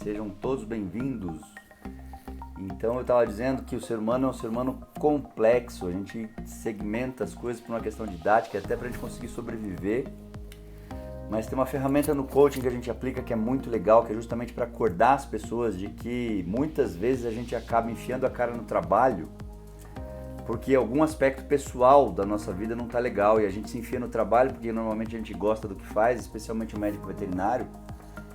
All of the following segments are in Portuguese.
sejam todos bem-vindos. Então eu estava dizendo que o ser humano é um ser humano complexo, a gente segmenta as coisas por uma questão didática, até para a gente conseguir sobreviver. Mas tem uma ferramenta no coaching que a gente aplica que é muito legal, que é justamente para acordar as pessoas de que muitas vezes a gente acaba enfiando a cara no trabalho porque algum aspecto pessoal da nossa vida não está legal e a gente se enfia no trabalho porque normalmente a gente gosta do que faz, especialmente o médico veterinário,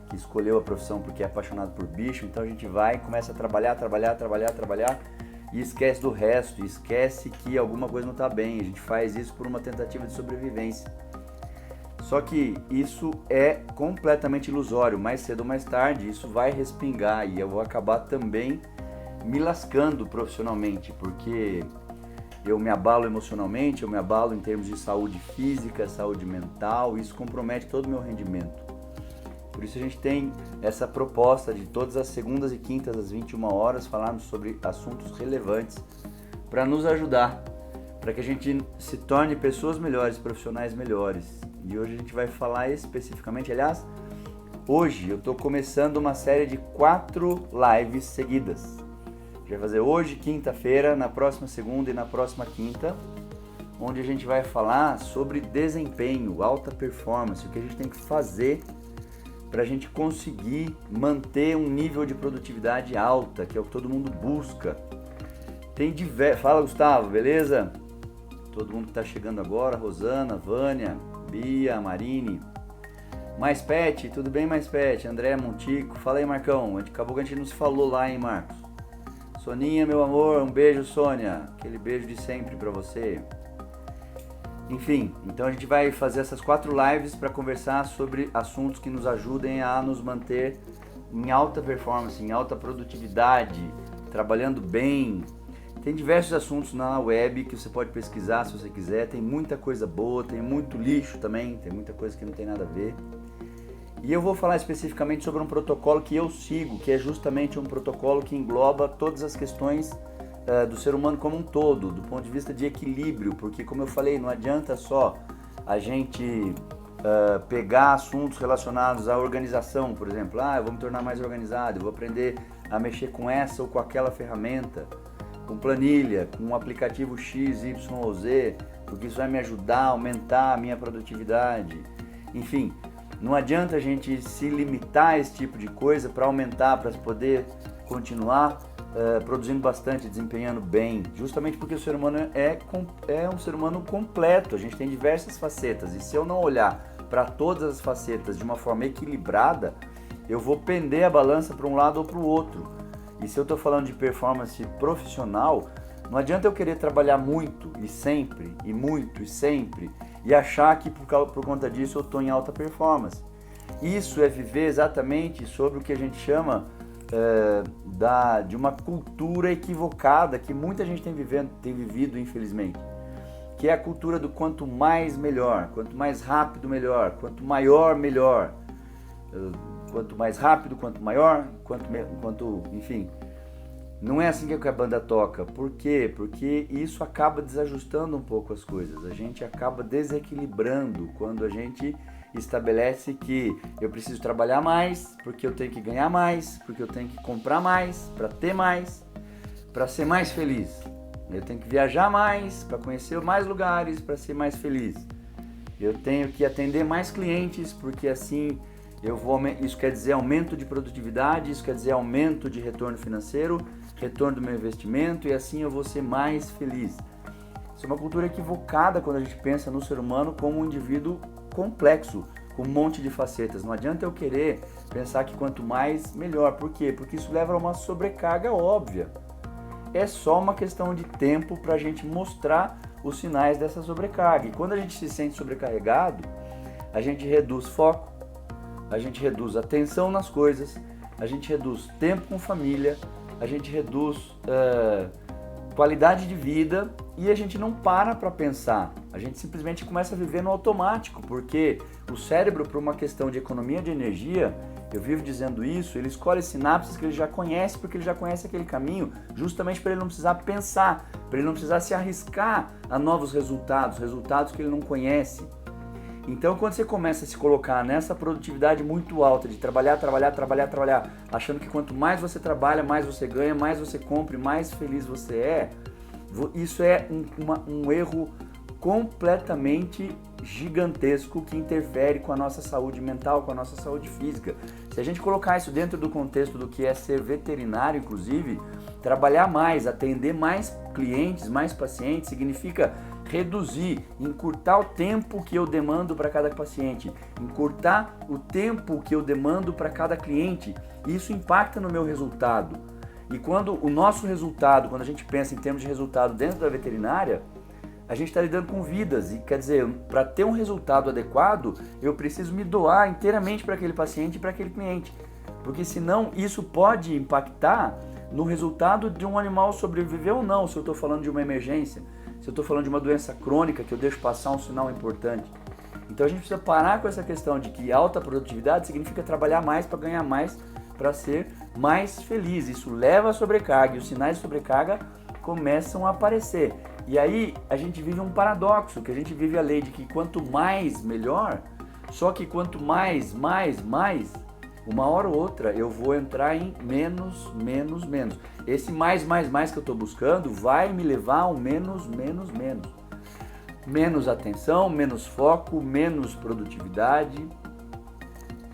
que escolheu a profissão porque é apaixonado por bicho, então a gente vai e começa a trabalhar e esquece do resto, e esquece que alguma coisa não está bem, a gente faz isso por uma tentativa de sobrevivência. Só que isso é completamente ilusório, mais cedo ou mais tarde isso vai respingar e eu vou acabar também me lascando profissionalmente, porque eu me abalo emocionalmente, eu me abalo em termos de saúde física, saúde mental, isso compromete todo o meu rendimento. Por isso a gente tem essa proposta de todas as segundas e quintas às 21 horas falarmos sobre assuntos relevantes para nos ajudar, para que a gente se torne pessoas melhores, profissionais melhores. E hoje a gente vai falar especificamente, aliás, hoje eu estou começando uma série de 4 lives seguidas. A gente vai fazer hoje, quinta-feira, na próxima segunda e na próxima quinta, onde a gente vai falar sobre desempenho, alta performance, o que a gente tem que fazer para a gente conseguir manter um nível de produtividade alta, que é o que todo mundo busca. Fala, Gustavo, beleza? Todo mundo que está chegando agora, Rosana, Vânia, Bia, Marine, Mais Pet, tudo bem Mais Pet? André Montico, fala aí Marcão, acabou que a gente não se falou lá, hein Marcos? Soninha, meu amor, um beijo Sônia, aquele beijo de sempre pra você. Enfim, então a gente vai fazer essas 4 lives para conversar sobre assuntos que nos ajudem a nos manter em alta performance, em alta produtividade, trabalhando bem. Tem diversos assuntos na web que você pode pesquisar se você quiser, tem muita coisa boa, tem muito lixo também, tem muita coisa que não tem nada a ver. E eu vou falar especificamente sobre um protocolo que eu sigo, que é justamente um protocolo que engloba todas as questões do ser humano como um todo, do ponto de vista de equilíbrio, porque como eu falei, não adianta só a gente pegar assuntos relacionados à organização, por exemplo, eu vou me tornar mais organizado, eu vou aprender a mexer com essa ou com aquela ferramenta, com planilha, com um aplicativo X, Y ou Z, porque isso vai me ajudar a aumentar a minha produtividade. Enfim, não adianta a gente se limitar a esse tipo de coisa para aumentar, para poder continuar produzindo bastante, desempenhando bem, justamente porque o ser humano é um ser humano completo, a gente tem diversas facetas, e se eu não olhar para todas as facetas de uma forma equilibrada, eu vou pender a balança para um lado ou para o outro. E se eu estou falando de performance profissional, não adianta eu querer trabalhar muito e sempre, e muito e sempre, e achar que por conta disso eu estou em alta performance. Isso é viver exatamente sobre o que a gente chama de uma cultura equivocada que muita gente tem vivido, infelizmente, que é a cultura do quanto mais melhor, quanto mais rápido melhor, quanto maior melhor, quanto mais rápido, quanto maior, enfim. Não é assim que a banda toca. Por quê? Porque isso acaba desajustando um pouco as coisas. A gente acaba desequilibrando quando a gente estabelece que eu preciso trabalhar mais, porque eu tenho que ganhar mais, porque eu tenho que comprar mais, para ter mais, para ser mais feliz. Eu tenho que viajar mais, para conhecer mais lugares, para ser mais feliz. Eu tenho que atender mais clientes, porque assim isso quer dizer aumento de produtividade, isso quer dizer aumento de retorno financeiro, retorno do meu investimento, e assim eu vou ser mais feliz. Isso é uma cultura equivocada quando a gente pensa no ser humano como um indivíduo complexo, com um monte de facetas. Não adianta eu querer pensar que quanto mais, melhor. Por quê? Porque isso leva a uma sobrecarga óbvia. É só uma questão de tempo para a gente mostrar os sinais dessa sobrecarga. E quando a gente se sente sobrecarregado, a gente reduz foco, a gente reduz atenção nas coisas, a gente reduz tempo com família, a gente reduz qualidade de vida e a gente não para pensar. A gente simplesmente começa a viver no automático, porque o cérebro, por uma questão de economia de energia, eu vivo dizendo isso, ele escolhe sinapses que ele já conhece, porque ele já conhece aquele caminho, justamente para ele não precisar pensar, para ele não precisar se arriscar a novos resultados que ele não conhece. Então, quando você começa a se colocar nessa produtividade muito alta, de trabalhar, achando que quanto mais você trabalha, mais você ganha, mais você compra, mais feliz você é, isso é um erro completamente gigantesco que interfere com a nossa saúde mental, com a nossa saúde física. Se a gente colocar isso dentro do contexto do que é ser veterinário, inclusive, trabalhar mais, atender mais clientes, mais pacientes, significa reduzir, encurtar o tempo que eu demando para cada paciente, encurtar o tempo que eu demando para cada cliente. Isso impacta no meu resultado. E quando o nosso resultado, quando a gente pensa em termos de resultado dentro da veterinária, a gente está lidando com vidas. E quer dizer, para ter um resultado adequado, eu preciso me doar inteiramente para aquele paciente e para aquele cliente. Porque senão isso pode impactar no resultado de um animal sobreviver ou não, se eu estou falando de uma emergência, se eu estou falando de uma doença crônica que eu deixo passar um sinal importante. Então a gente precisa parar com essa questão de que alta produtividade significa trabalhar mais para ganhar mais, para ser mais feliz. Isso leva a sobrecarga e os sinais de sobrecarga começam a aparecer. E aí a gente vive um paradoxo, que a gente vive a lei de que quanto mais, melhor, só que quanto mais, uma hora ou outra eu vou entrar em menos. Esse mais que eu estou buscando vai me levar ao menos. Menos atenção, menos foco, menos produtividade,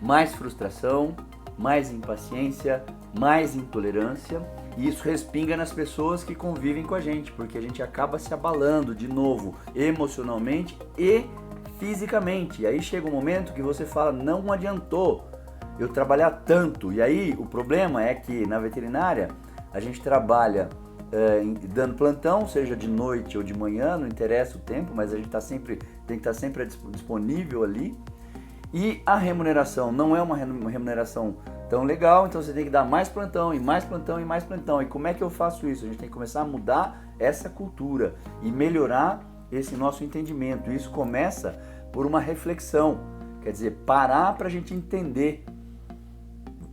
mais frustração, mais impaciência, mais intolerância. E isso respinga nas pessoas que convivem com a gente, porque a gente acaba se abalando de novo, emocionalmente e fisicamente. E aí chega um momento que você fala, não adiantou eu trabalhar tanto. E aí o problema é que na veterinária a gente trabalha dando plantão, seja de noite ou de manhã, não interessa o tempo, mas a gente tem que estar sempre disponível ali. E a remuneração não é uma remuneração tão legal, então você tem que dar mais plantão e mais plantão e mais plantão. E como é que eu faço isso? A gente tem que começar a mudar essa cultura e melhorar esse nosso entendimento. Isso começa por uma reflexão, quer dizer, parar para a gente entender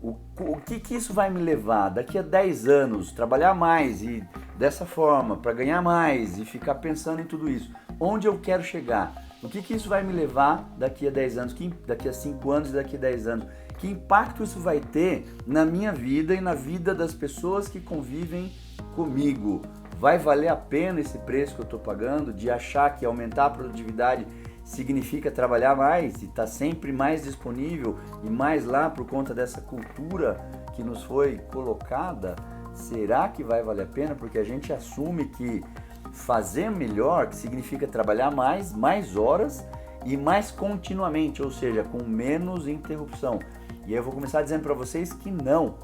o que isso vai me levar daqui a 10 anos, trabalhar mais e dessa forma, para ganhar mais e ficar pensando em tudo isso. Onde eu quero chegar? O que isso vai me levar daqui a 10 anos, daqui a 5 anos e daqui a 10 anos? Que impacto isso vai ter na minha vida e na vida das pessoas que convivem comigo? Vai valer a pena esse preço que eu estou pagando de achar que aumentar a produtividade significa trabalhar mais e estar sempre mais disponível e mais lá por conta dessa cultura que nos foi colocada? Será que vai valer a pena? Porque a gente assume que fazer melhor que significa trabalhar mais horas e mais continuamente, ou seja, com menos interrupção. E aí eu vou começar dizendo para vocês que não.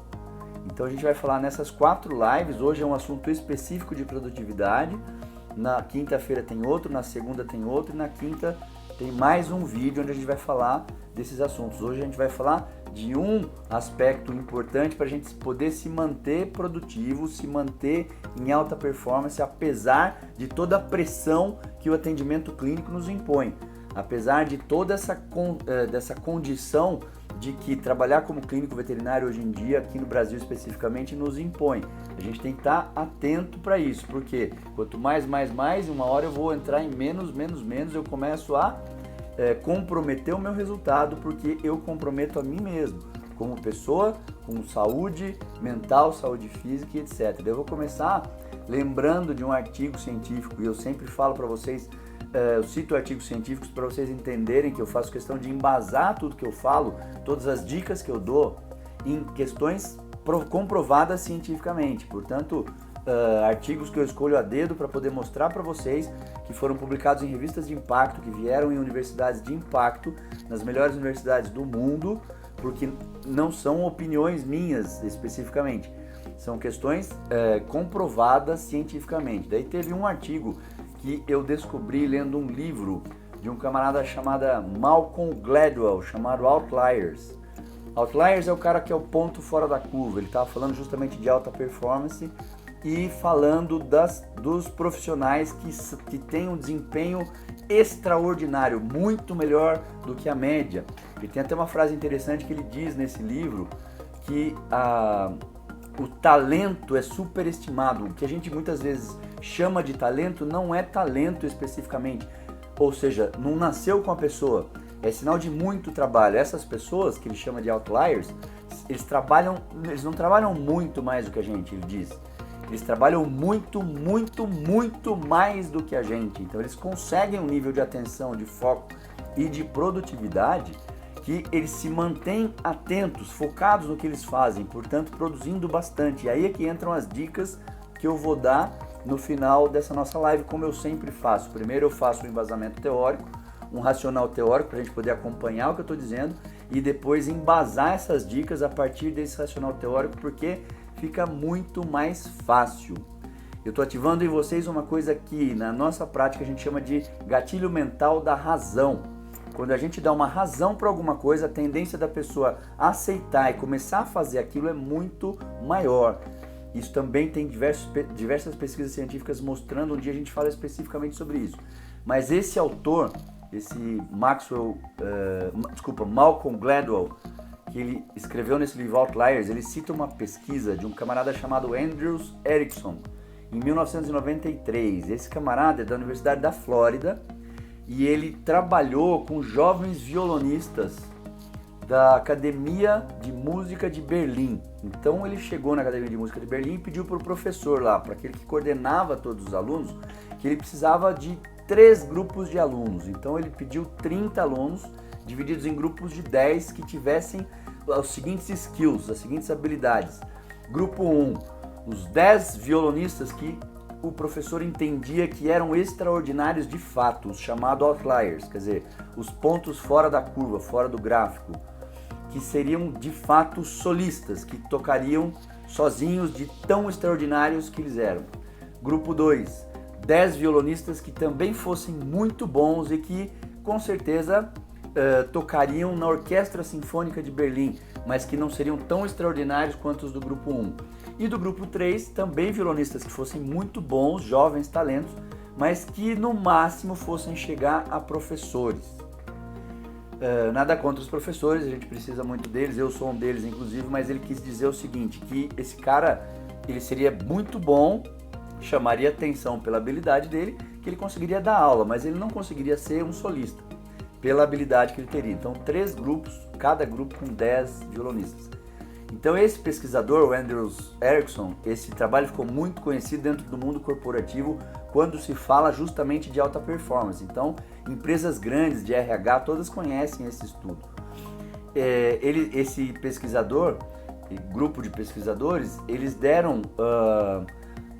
Então a gente vai falar nessas 4 lives. Hoje é um assunto específico de produtividade. Na quinta-feira tem outro, na segunda tem outro e na quinta tem mais um vídeo onde a gente vai falar desses assuntos. Hoje a gente vai falar de um aspecto importante para a gente poder se manter produtivo, se manter em alta performance, apesar de toda a pressão que o atendimento clínico nos impõe, apesar de toda dessa condição de que trabalhar como clínico veterinário hoje em dia, aqui no Brasil especificamente, nos impõe. A gente tem que estar atento para isso, porque quanto mais, uma hora eu vou entrar em menos, eu começo a comprometer o meu resultado, porque eu comprometo a mim mesmo, como pessoa, com saúde mental, saúde física e etc. Eu vou começar lembrando de um artigo científico, e eu sempre falo para vocês, eu cito artigos científicos para vocês entenderem que eu faço questão de embasar tudo que eu falo, todas as dicas que eu dou, em questões comprovadas cientificamente. Portanto, artigos que eu escolho a dedo para poder mostrar para vocês, que foram publicados em revistas de impacto, que vieram em universidades de impacto, nas melhores universidades do mundo, porque não são opiniões minhas especificamente, são questões comprovadas cientificamente. Daí teve um artigo que eu descobri lendo um livro de um camarada chamado Malcolm Gladwell, chamado Outliers. Outliers é o cara que é o ponto fora da curva. Ele estava falando justamente de alta performance e falando dos profissionais que têm um desempenho extraordinário, muito melhor do que a média. Ele tem até uma frase interessante que ele diz nesse livro, que o talento é superestimado. O que a gente muitas vezes chama de talento não é talento especificamente, ou seja, não nasceu com a pessoa. É sinal de muito trabalho. Essas pessoas, que ele chama de outliers, eles não trabalham muito mais do que a gente, ele diz. Eles trabalham muito, muito, muito mais do que a gente. Então eles conseguem um nível de atenção, de foco e de produtividade que eles se mantêm atentos, focados no que eles fazem, portanto produzindo bastante. E aí é que entram as dicas que eu vou dar no final dessa nossa live, como eu sempre faço. Primeiro eu faço um embasamento teórico, um racional teórico para a gente poder acompanhar o que eu estou dizendo e depois embasar essas dicas a partir desse racional teórico, porque fica muito mais fácil. Eu estou ativando em vocês uma coisa que na nossa prática a gente chama de gatilho mental da razão. Quando a gente dá uma razão para alguma coisa, a tendência da pessoa aceitar e começar a fazer aquilo é muito maior. Isso também tem diversas pesquisas científicas mostrando, um dia a gente fala especificamente sobre isso. Mas esse autor, esse Malcolm Gladwell, que ele escreveu nesse livro Outliers, ele cita uma pesquisa de um camarada chamado Andrew Erickson, em 1993. Esse camarada é da Universidade da Flórida e ele trabalhou com jovens violonistas da Academia de Música de Berlim. Então ele chegou na Academia de Música de Berlim e pediu para o professor lá, para aquele que coordenava todos os alunos, que ele precisava de 3 grupos de alunos. Então ele pediu 30 alunos, divididos em grupos de 10 que tivessem os seguintes skills, as seguintes habilidades. Grupo 1, os 10 violonistas que o professor entendia que eram extraordinários de fato, os chamados outliers, quer dizer, os pontos fora da curva, fora do gráfico, que seriam de fato solistas, que tocariam sozinhos de tão extraordinários que eles eram. Grupo 2, 10 violonistas que também fossem muito bons e que com certeza tocariam na Orquestra Sinfônica de Berlim, mas que não seriam tão extraordinários quanto os do grupo 1. E do grupo 3, também violonistas que fossem muito bons, jovens talentos, mas que no máximo fossem chegar a professores. Nada contra os professores, a gente precisa muito deles, eu sou um deles inclusive, mas ele quis dizer o seguinte, que esse cara, ele seria muito bom, chamaria atenção pela habilidade dele, que ele conseguiria dar aula, mas ele não conseguiria ser um solista, pela habilidade que ele teria. Então 3 grupos, cada grupo com 10 violonistas. Então esse pesquisador, o Andrew Erickson, esse trabalho ficou muito conhecido dentro do mundo corporativo quando se fala justamente de alta performance. Então empresas grandes de RH todas conhecem esse estudo. Esse pesquisador, grupo de pesquisadores, eles deram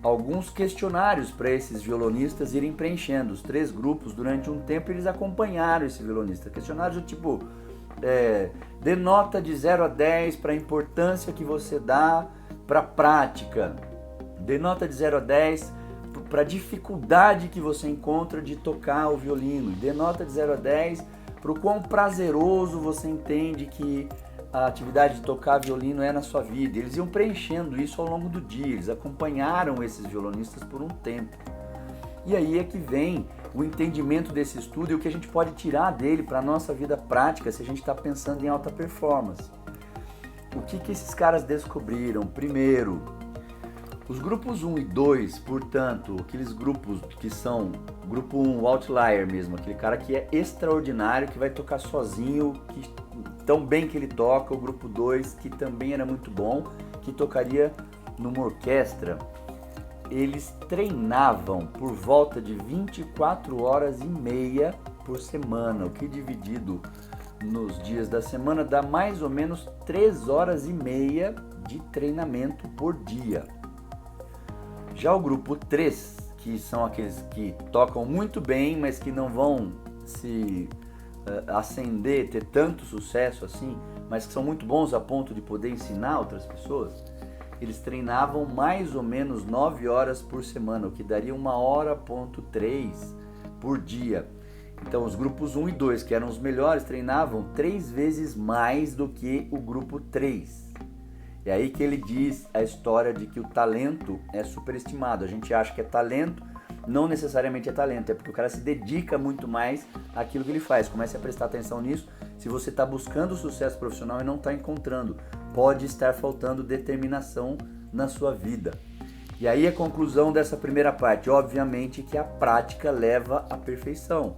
alguns questionários para esses violonistas irem preenchendo. Os 3 grupos, durante um tempo, eles acompanharam esse violonista. Questionários do tipo, dê nota de 0 a 10 para a importância que você dá para a prática. Dê nota de 0 a 10 para a dificuldade que você encontra de tocar o violino. Dê nota de 0 a 10 para o quão prazeroso você entende que a atividade de tocar violino é na sua vida. Eles iam preenchendo isso ao longo do dia, eles acompanharam esses violonistas por um tempo. E aí é que vem o entendimento desse estudo e o que a gente pode tirar dele para a nossa vida prática se a gente está pensando em alta performance. O que esses caras descobriram? Primeiro, os grupos 1 e 2, portanto, aqueles grupos que são grupo 1, o outlier mesmo, aquele cara que é extraordinário, que vai tocar sozinho, que tão bem que ele toca, o grupo 2, que também era muito bom, que tocaria numa orquestra, eles treinavam por volta de 24 horas e meia por semana, o que dividido nos dias da semana dá mais ou menos 3 horas e meia de treinamento por dia. Já o grupo 3, que são aqueles que tocam muito bem, mas que não vão se ascender, ter tanto sucesso assim, mas que são muito bons a ponto de poder ensinar outras pessoas, eles treinavam mais ou menos 9 horas por semana, o que daria 1h3 por dia. Então os grupos 1 e 2, que eram os melhores, treinavam 3 vezes mais do que o grupo 3. É aí que ele diz a história de que o talento é superestimado. A gente acha que é talento, não necessariamente é talento, é porque o cara se dedica muito mais àquilo que ele faz. Comece a prestar atenção nisso. Se você está buscando sucesso profissional e não está encontrando, pode estar faltando determinação na sua vida. E aí a conclusão dessa primeira parte, obviamente que a prática leva à perfeição.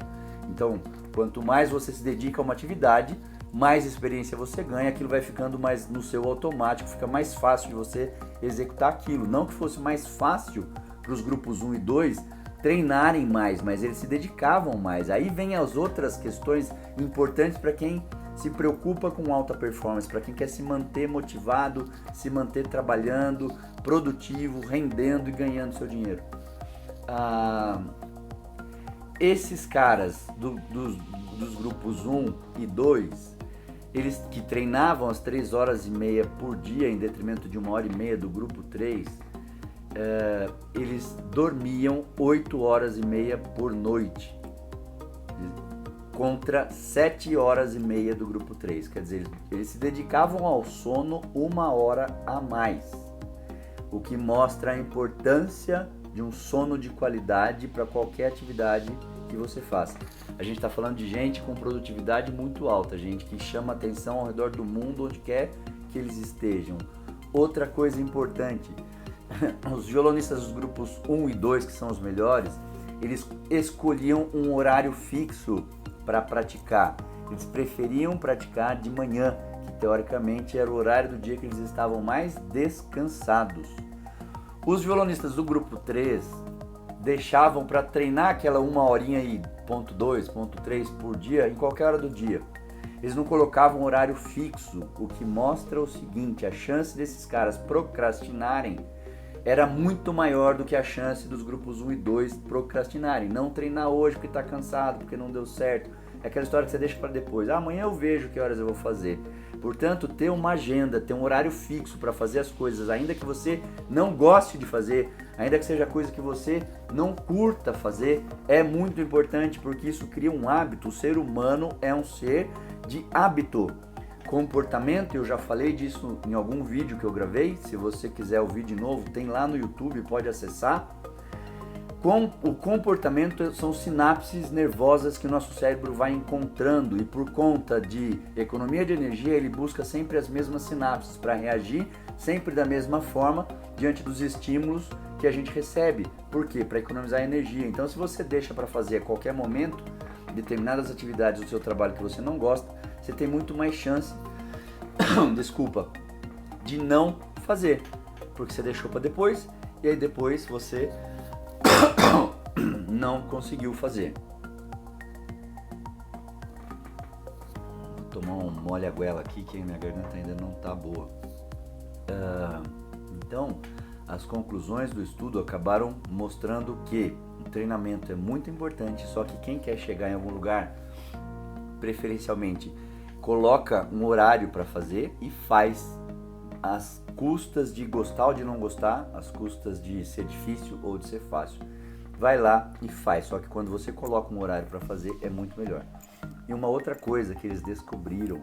Então, Quanto mais você se dedica a uma atividade, mais experiência você ganha, aquilo vai ficando mais no seu automático, fica mais fácil de você executar aquilo. Não que fosse mais fácil para os grupos 1 e 2 treinarem mais, mas eles se dedicavam mais. Aí vem as outras questões importantes para quem se preocupa com alta performance, para quem quer se manter motivado, se manter trabalhando, produtivo, rendendo e ganhando seu dinheiro. Esses caras dos grupos 1 e 2, eles que treinavam às 3 horas e meia por dia em detrimento de 1 hora e meia do grupo 3, eles dormiam 8 horas e meia por noite, contra 7 horas e meia do grupo 3. Quer dizer, eles se dedicavam ao sono 1 hora a mais, o que mostra a importância de um sono de qualidade para qualquer atividade que você faça. A gente está falando de gente com produtividade muito alta, gente que chama atenção ao redor do mundo onde quer que eles estejam. Outra coisa importante, os violonistas dos grupos 1 e 2, que são os melhores, eles escolhiam um horário fixo para praticar. Eles preferiam praticar de manhã, que teoricamente era o horário do dia que eles estavam mais descansados. Os violonistas do grupo 3 deixavam para treinar aquela 1 horinha aí, ponto 2, ponto 3 por dia, em qualquer hora do dia. Eles não colocavam horário fixo, o que mostra o seguinte: a chance desses caras procrastinarem era muito maior do que a chance dos grupos 1 e 2 procrastinarem. Não treinar hoje porque está cansado, porque não deu certo. É aquela história que você deixa para depois. Amanhã eu vejo que horas eu vou fazer. Portanto, ter uma agenda, ter um horário fixo para fazer as coisas, ainda que você não goste de fazer, ainda que seja coisa que você não curta fazer, é muito importante, porque isso cria um hábito. O ser humano é um ser de hábito. Comportamento, eu já falei disso em algum vídeo que eu gravei. Se você quiser ouvir de novo, tem lá no YouTube, pode acessar. O comportamento são sinapses nervosas que o nosso cérebro vai encontrando, e por conta de economia de energia, ele busca sempre as mesmas sinapses para reagir sempre da mesma forma diante dos estímulos que a gente recebe. Por quê? Para economizar energia. Então, se você deixa para fazer a qualquer momento determinadas atividades do seu trabalho que você não gosta, você tem muito mais chance, de não fazer, porque você deixou para depois, e aí depois você não conseguiu fazer. Vou tomar um molha-goela aqui, que minha garganta ainda não tá boa. Então, as conclusões do estudo acabaram mostrando que o treinamento é muito importante, só que quem quer chegar em algum lugar, preferencialmente, coloca um horário para fazer e faz às custas de gostar ou de não gostar, às custas de ser difícil ou de ser fácil. Vai lá e faz, só que quando você coloca um horário para fazer é muito melhor. E uma outra coisa que eles descobriram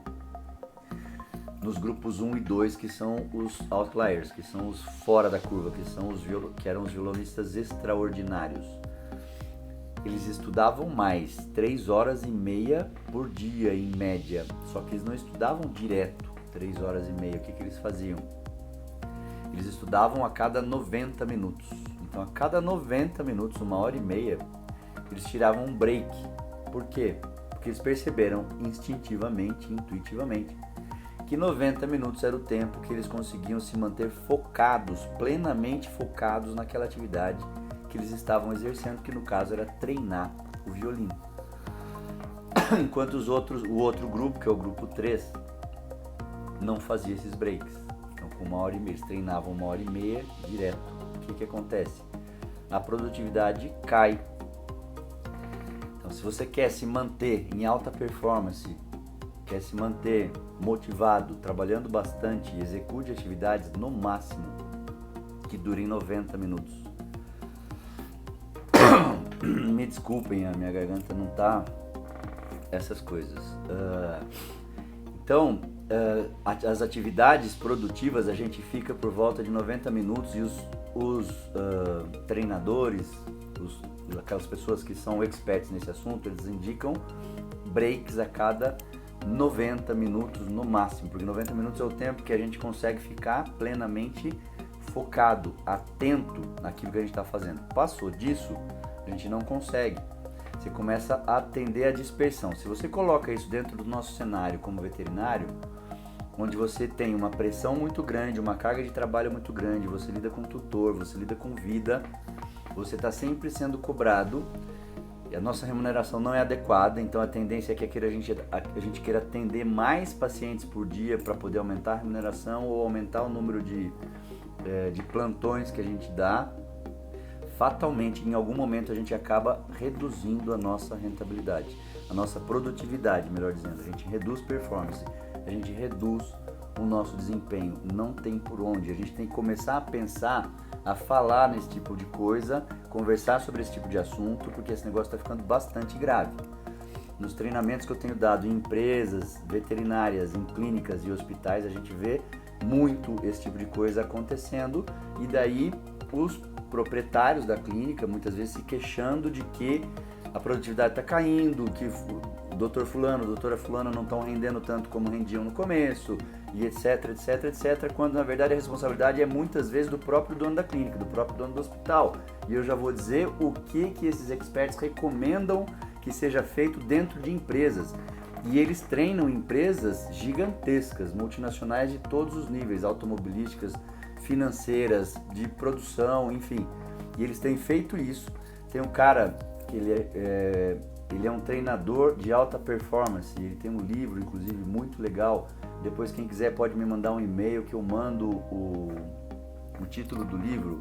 nos grupos 1 e 2, que são os outliers, que são os fora da curva, que eram os violonistas extraordinários. Eles estudavam mais, 3 horas e meia por dia em média, só que eles não estudavam direto 3 horas e meia. O que eles faziam? Eles estudavam a cada 90 minutos. Então, a cada 90 minutos, 1 hora e meia, eles tiravam um break. Por quê? Porque eles perceberam instintivamente, intuitivamente, que 90 minutos era o tempo que eles conseguiam se manter focados, plenamente focados naquela atividade que eles estavam exercendo, que no caso era treinar o violino. Enquanto o outro grupo, que é o grupo 3, não fazia esses breaks. Então, com 1 hora e meia, eles treinavam 1 hora e meia direto. O que acontece? A produtividade cai. Então, se você quer se manter em alta performance, quer se manter motivado, trabalhando bastante, execute atividades no máximo que durem 90 minutos. Me desculpem, a minha garganta não tá essas coisas. Então, as atividades produtivas a gente fica por volta de 90 minutos, e os treinadores, aquelas pessoas que são experts nesse assunto, eles indicam breaks a cada 90 minutos no máximo, porque 90 minutos é o tempo que a gente consegue ficar plenamente focado, atento naquilo que a gente está fazendo. Passou disso, a gente não consegue. você começa a atender a dispersão. Se você coloca isso dentro do nosso cenário como veterinário, onde você tem uma pressão muito grande, uma carga de trabalho muito grande, você lida com tutor, você lida com vida, você está sempre sendo cobrado e a nossa remuneração não é adequada, então a tendência é que a gente queira atender mais pacientes por dia para poder aumentar a remuneração ou aumentar o número de plantões que a gente dá. Fatalmente, em algum momento, a gente acaba reduzindo a nossa rentabilidade, a nossa produtividade, melhor dizendo. A gente reduz performance, a gente reduz o nosso desempenho. Não tem por onde. A gente tem que começar a pensar, a falar nesse tipo de coisa, conversar sobre esse tipo de assunto, porque esse negócio está ficando bastante grave. Nos treinamentos que eu tenho dado em empresas veterinárias, em clínicas e hospitais, a gente vê muito esse tipo de coisa acontecendo e daí os proprietários da clínica muitas vezes se queixando de que a produtividade está caindo, que o doutor fulano, a doutora fulana não estão rendendo tanto como rendiam no começo, e etc, etc, etc, quando na verdade a responsabilidade é muitas vezes do próprio dono da clínica, do próprio dono do hospital. E eu já vou dizer o que esses experts recomendam que seja feito dentro de empresas. E eles treinam empresas gigantescas, multinacionais de todos os níveis, automobilísticas, financeiras, de produção, enfim. E eles têm feito isso. Tem um cara que ele é um treinador de alta performance, ele tem um livro, inclusive, muito legal. Depois, quem quiser pode me mandar um e-mail que eu mando o título do livro,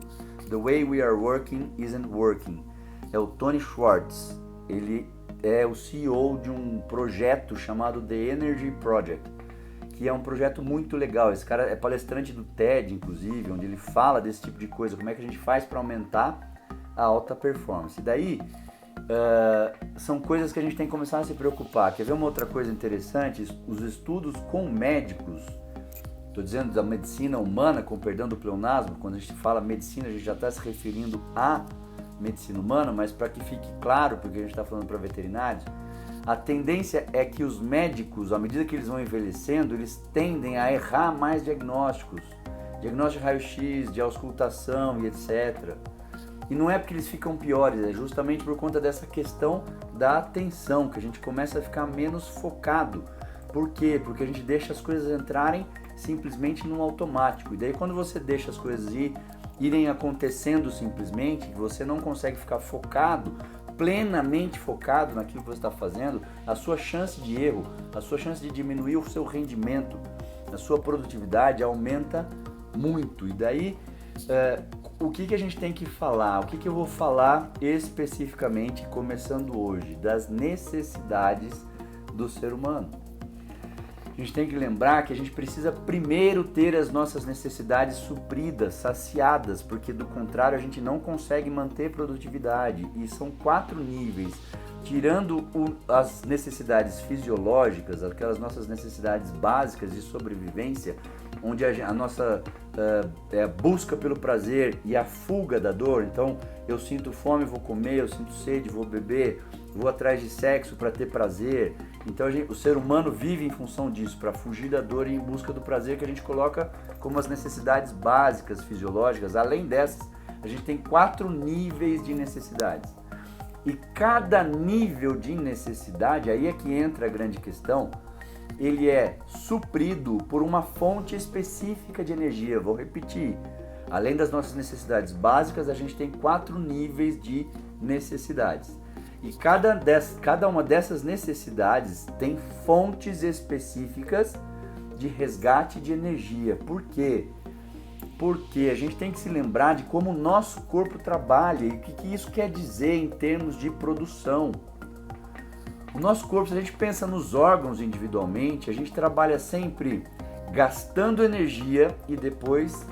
The Way We Are Working Isn't Working. É o Tony Schwartz. Ele é o CEO de um projeto chamado The Energy Project, que é um projeto muito legal. Esse cara é palestrante do TED, inclusive, onde ele fala desse tipo de coisa, como é que a gente faz para aumentar a alta performance. E daí, são coisas que a gente tem que começar a se preocupar. Quer ver uma outra coisa interessante? Os estudos com médicos, estou dizendo da medicina humana, com perdão do pleonasmo, quando a gente fala medicina, a gente já está se referindo à medicina humana, mas para que fique claro, porque a gente está falando para veterinários, a tendência é que os médicos, à medida que eles vão envelhecendo, eles tendem a errar mais diagnósticos, diagnóstico de raio-x, de auscultação e etc. E não é porque eles ficam piores, é justamente por conta dessa questão da atenção, que a gente começa a ficar menos focado. Por quê? Porque a gente deixa as coisas entrarem simplesmente no automático. E daí quando você deixa as coisas irem acontecendo simplesmente, você não consegue ficar focado, plenamente focado naquilo que você está fazendo, a sua chance de erro, a sua chance de diminuir o seu rendimento, a sua produtividade aumenta muito. E daí, o que a gente tem que falar? O que eu vou falar especificamente, começando hoje, das necessidades do ser humano. A gente tem que lembrar que a gente precisa primeiro ter as nossas necessidades supridas, saciadas, porque do contrário a gente não consegue manter produtividade. E são 4 níveis, tirando as necessidades fisiológicas, aquelas nossas necessidades básicas de sobrevivência, onde a nossa busca pelo prazer e a fuga da dor. Então eu sinto fome, vou comer, eu sinto sede, vou beber, vou atrás de sexo para ter prazer. Então o ser humano vive em função disso, para fugir da dor e em busca do prazer, que a gente coloca como as necessidades básicas fisiológicas. Além dessas, a gente tem 4 níveis de necessidades. E cada nível de necessidade, aí é que entra a grande questão, ele é suprido por uma fonte específica de energia. Vou repetir, além das nossas necessidades básicas, a gente tem 4 níveis de necessidades. E cada uma dessas necessidades tem fontes específicas de resgate de energia. Por quê? Porque a gente tem que se lembrar de como o nosso corpo trabalha e o que isso quer dizer em termos de produção. O nosso corpo, se a gente pensa nos órgãos individualmente, a gente trabalha sempre gastando energia e depois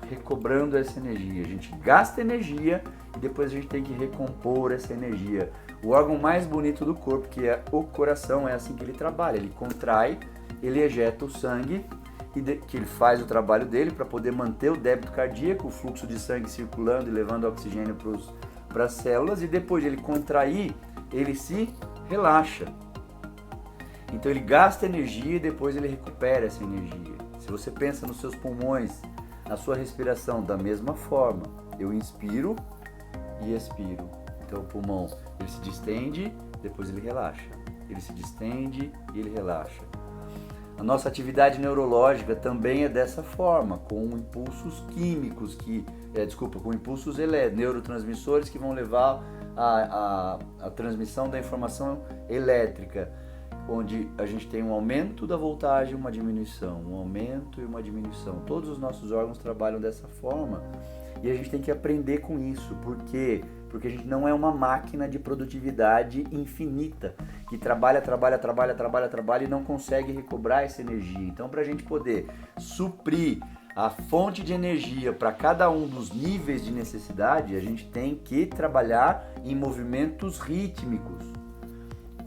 recobrando essa energia. A gente gasta energia e depois a gente tem que recompor essa energia. O órgão mais bonito do corpo, que é o coração, é assim que ele trabalha. Ele contrai, ele ejeta o sangue, que ele faz o trabalho dele para poder manter o débito cardíaco, o fluxo de sangue circulando e levando oxigênio para as células, e depois de ele contrair, ele se relaxa. Então ele gasta energia e depois ele recupera essa energia. Se você pensa nos seus pulmões, na sua respiração, da mesma forma, eu inspiro e expiro. Então o pulmão, ele se distende, depois ele relaxa. Ele se distende e ele relaxa. A nossa atividade neurológica também é dessa forma, com impulsos químicos, com impulsos neurotransmissores que vão levar a transmissão da informação elétrica, onde a gente tem um aumento da voltagem e uma diminuição, um aumento e uma diminuição. Todos os nossos órgãos trabalham dessa forma e a gente tem que aprender com isso. Por quê? Porque a gente não é uma máquina de produtividade infinita, que trabalha e não consegue recobrar essa energia. Então, para a gente poder suprir a fonte de energia para cada um dos níveis de necessidade, a gente tem que trabalhar em movimentos rítmicos,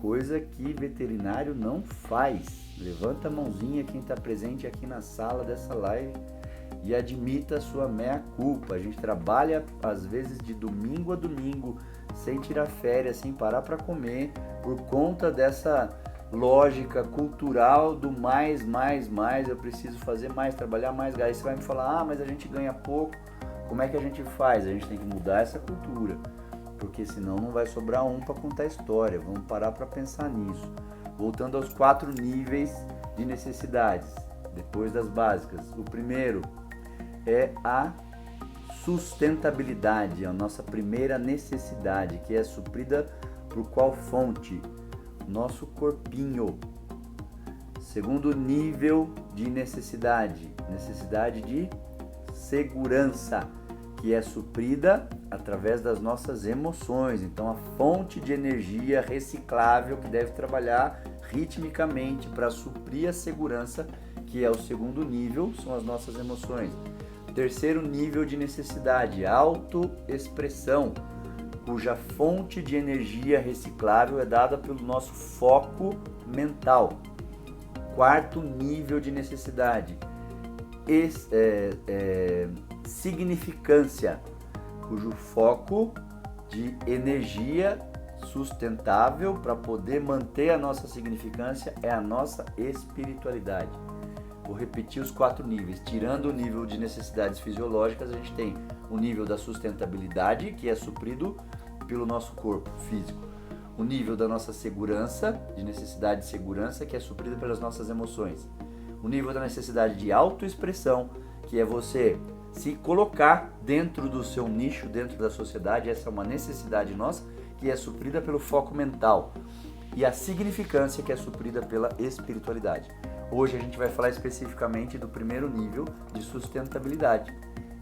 coisa que veterinário não faz. Levanta a mãozinha quem está presente aqui na sala dessa live e admita a sua meia-culpa. A gente trabalha às vezes de domingo a domingo, sem tirar férias, sem parar para comer, por conta dessa lógica cultural do mais, eu preciso fazer mais, trabalhar mais. Aí você vai me falar, mas a gente ganha pouco, como é que a gente faz? A gente tem que mudar essa cultura, porque senão não vai sobrar um para contar a história. Vamos parar para pensar nisso. Voltando aos 4 níveis de necessidades, depois das básicas. O primeiro é a sustentabilidade, a nossa primeira necessidade, que é suprida por qual fonte? Nosso corpinho. Segundo nível de necessidade de segurança, que é suprida através das nossas emoções. Então, a fonte de energia reciclável que deve trabalhar ritmicamente para suprir a segurança, que é o segundo nível, são as nossas emoções. Terceiro nível de necessidade, autoexpressão, cuja fonte de energia reciclável é dada pelo nosso foco mental. Quarto nível de necessidade, significância, cujo foco de energia sustentável para poder manter a nossa significância é a nossa espiritualidade. Vou repetir os 4 níveis. Tirando o nível de necessidades fisiológicas, a gente tem o nível da sustentabilidade, que é suprido pelo nosso corpo físico. O nível da nossa segurança, de necessidade de segurança, que é suprido pelas nossas emoções. O nível da necessidade de autoexpressão, que é você se colocar dentro do seu nicho, dentro da sociedade. Essa é uma necessidade nossa, que é suprida pelo foco mental. E a significância, que é suprida pela espiritualidade. Hoje a gente vai falar especificamente do primeiro nível de sustentabilidade,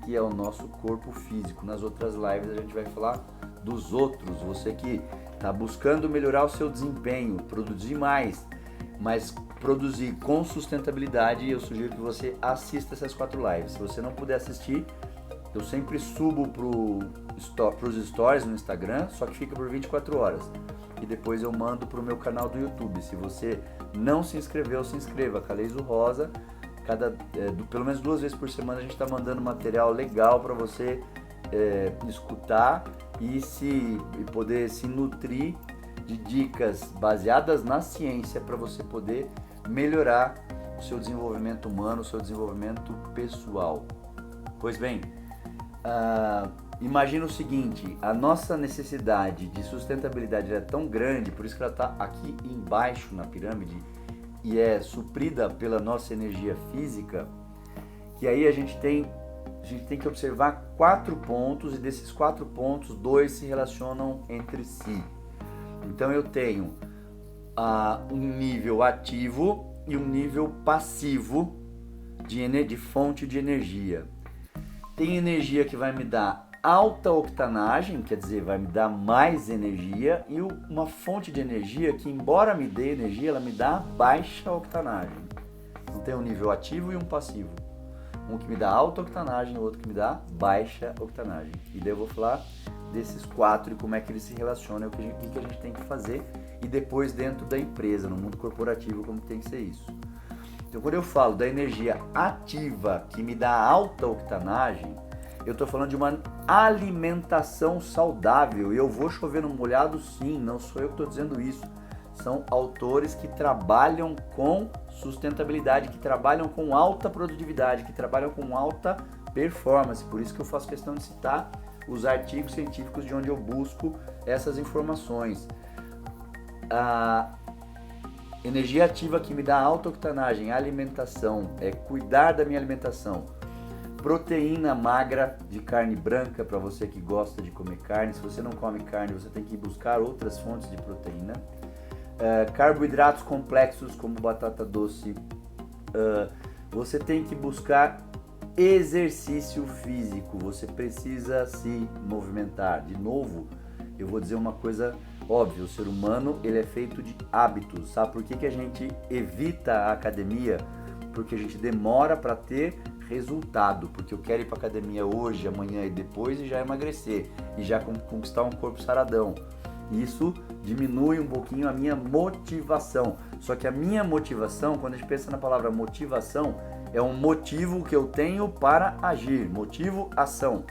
que é o nosso corpo físico. Nas outras lives a gente vai falar dos outros. Você que está buscando melhorar o seu desempenho, produzir mais, mas produzir com sustentabilidade, eu sugiro que você assista essas 4 lives. Se você não puder assistir, eu sempre subo para os stories no Instagram, só que fica por 24 horas. E depois eu mando para o meu canal do YouTube. Se você não se inscreveu, se inscreva. Caleizo Rosa, pelo menos 2 vezes por semana a gente está mandando material legal para você escutar e poder se nutrir de dicas baseadas na ciência para você poder melhorar o seu desenvolvimento humano, o seu desenvolvimento pessoal. Pois bem, imagina o seguinte, a nossa necessidade de sustentabilidade é tão grande, por isso que ela está aqui embaixo na pirâmide e é suprida pela nossa energia física, que aí a gente tem que observar 4 pontos, e desses 4 pontos, 2 se relacionam entre si. Então eu tenho um nível ativo e um nível passivo de fonte de energia. Tem energia que vai me dar alta octanagem, quer dizer, vai me dar mais energia, e uma fonte de energia que, embora me dê energia, ela me dá baixa octanagem. Então tem um nível ativo e um passivo. Um que me dá alta octanagem e o outro que me dá baixa octanagem. E daí eu vou falar desses 4 e como é que eles se relacionam, o que a gente tem que fazer, e depois dentro da empresa, no mundo corporativo, como tem que ser isso. Então, quando eu falo da energia ativa que me dá alta octanagem, eu estou falando de uma alimentação saudável. E eu vou chover no molhado, sim, não sou eu que estou dizendo isso. São autores que trabalham com sustentabilidade, que trabalham com alta produtividade, que trabalham com alta performance. Por isso que eu faço questão de citar os artigos científicos de onde eu busco essas informações. A energia ativa que me dá auto-octanagem, alimentação, é cuidar da minha alimentação. Proteína magra de carne branca, para você que gosta de comer carne. Se você não come carne, você tem que buscar outras fontes de proteína. Carboidratos complexos, como batata doce. Você tem que buscar exercício físico. Você precisa se movimentar. De novo, eu vou dizer uma coisa óbvia. O ser humano, ele é feito de hábitos. Sabe por que a gente evita a academia? Porque a gente demora para ter resultado, porque eu quero ir para academia hoje, amanhã e depois e já emagrecer e já conquistar um corpo saradão. Isso diminui um pouquinho a minha motivação. Só que a minha motivação, quando a gente pensa na palavra motivação, é um motivo que eu tenho para agir, motivo, ação.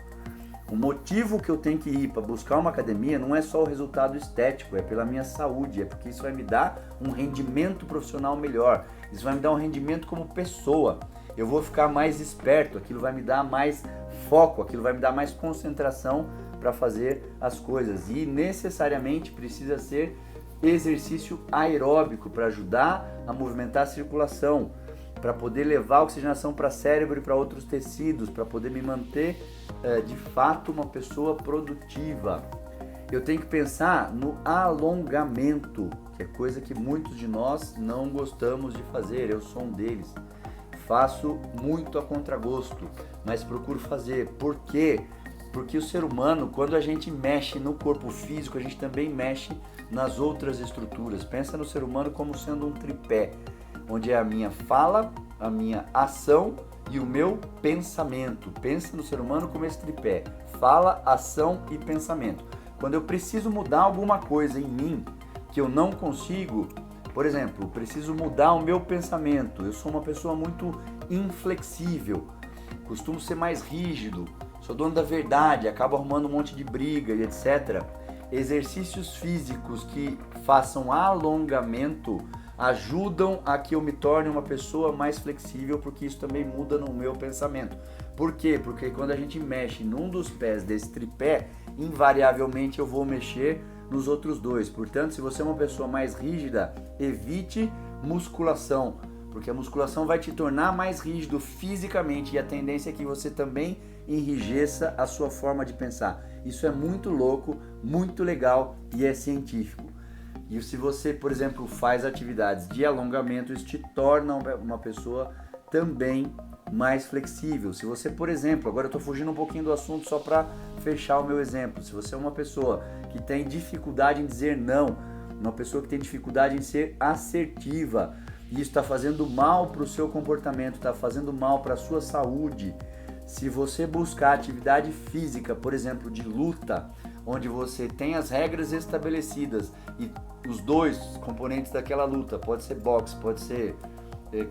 O motivo que eu tenho que ir para buscar uma academia não é só o resultado estético, é pela minha saúde, é porque isso vai me dar um rendimento profissional melhor, isso vai me dar um rendimento como pessoa. Eu vou ficar mais esperto, aquilo vai me dar mais foco, aquilo vai me dar mais concentração para fazer as coisas. E necessariamente precisa ser exercício aeróbico para ajudar a movimentar a circulação, para poder levar a oxigenação para o cérebro e para outros tecidos, para poder me manter de fato uma pessoa produtiva. Eu tenho que pensar no alongamento, que é coisa que muitos de nós não gostamos de fazer, eu sou um deles. Faço muito a contragosto, mas procuro fazer. Por quê? Porque o ser humano, quando a gente mexe no corpo físico, a gente também mexe nas outras estruturas. Pensa no ser humano como sendo um tripé, onde é a minha fala, a minha ação e o meu pensamento. Pensa no ser humano como esse tripé: fala, ação e pensamento. Quando eu preciso mudar alguma coisa em mim que eu não consigo, por exemplo, preciso mudar o meu pensamento. Eu sou uma pessoa muito inflexível, costumo ser mais rígido, sou dono da verdade, acabo arrumando um monte de briga e etc. Exercícios físicos que façam alongamento ajudam a que eu me torne uma pessoa mais flexível, porque isso também muda no meu pensamento. Por quê? Porque quando a gente mexe num dos pés desse tripé, invariavelmente eu vou mexer nos outros dois. Portanto, se você é uma pessoa mais rígida, evite musculação, porque a musculação vai te tornar mais rígido fisicamente e a tendência é que você também enrijeça a sua forma de pensar. Isso é muito louco, muito legal e é científico. E se você, por exemplo, faz atividades de alongamento, isso te torna uma pessoa também mais flexível. Se você, por exemplo, agora eu estou fugindo um pouquinho do assunto só para fechar o meu exemplo. Se você é uma pessoa que tem dificuldade em dizer não, uma pessoa que tem dificuldade em ser assertiva, e isso está fazendo mal para o seu comportamento, está fazendo mal para a sua saúde. Se você buscar atividade física, por exemplo, de luta, onde você tem as regras estabelecidas e os dois componentes daquela luta, pode ser boxe, pode ser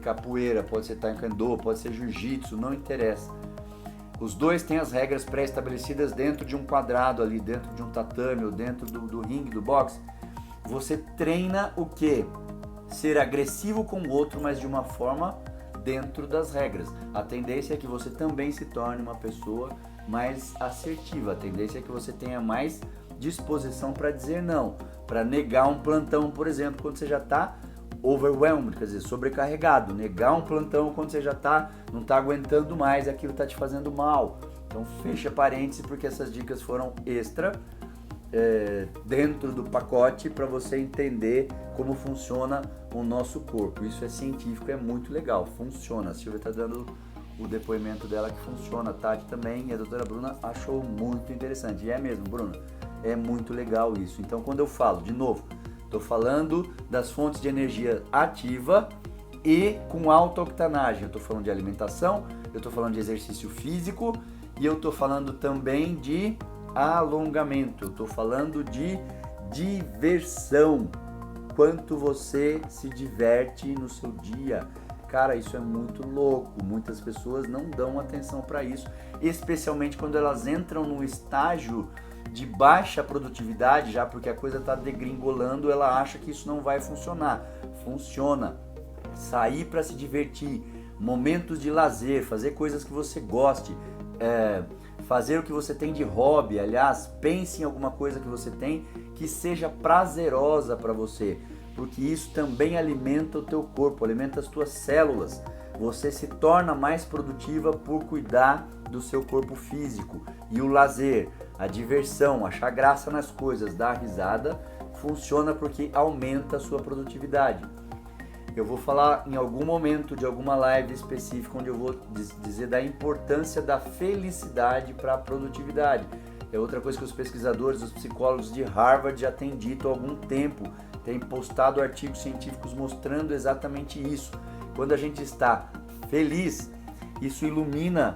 capoeira, pode ser taekwondo, pode ser jiu-jitsu, não interessa. Os dois têm as regras pré-estabelecidas dentro de um quadrado ali, dentro de um tatame ou dentro do ringue do boxe. Você treina o quê? Ser agressivo com o outro, mas de uma forma dentro das regras. A tendência é que você também se torne uma pessoa mais assertiva. A tendência é que você tenha mais disposição para dizer não, para negar um plantão, por exemplo, quando você já está overwhelmed, quer dizer, sobrecarregado. Negar um plantão quando você já não está aguentando mais, aquilo está te fazendo mal. Então fecha parênteses, porque essas dicas foram extra dentro do pacote para você entender como funciona o nosso corpo. Isso é científico, é muito legal, funciona. A Silvia está dando o depoimento dela que funciona, a Tati também, e a doutora Bruna achou muito interessante. E é mesmo, Bruna, é muito legal isso. Então quando eu falo, de novo, estou falando das fontes de energia ativa e com auto-octanagem. Eu estou falando de alimentação, eu estou falando de exercício físico e eu estou falando também de alongamento. Eu estou falando de diversão. Quanto você se diverte no seu dia. Cara, isso é muito louco. Muitas pessoas não dão atenção para isso, especialmente quando elas entram num estágio de baixa produtividade, já porque a coisa está degringolando, ela acha que isso não vai funcionar. Funciona. Sair para se divertir, momentos de lazer, fazer coisas que você goste, fazer o que você tem de hobby. Aliás, pense em alguma coisa que você tem que seja prazerosa para você, porque isso também alimenta o teu corpo, alimenta as tuas células. Você se torna mais produtiva por cuidar do seu corpo físico. E o lazer, a diversão, achar graça nas coisas, dar risada, funciona porque aumenta a sua produtividade. Eu vou falar em algum momento de alguma live específica onde eu vou dizer da importância da felicidade para a produtividade. É outra coisa que os pesquisadores, os psicólogos de Harvard já têm dito há algum tempo, têm postado artigos científicos mostrando exatamente isso. Quando a gente está feliz, isso ilumina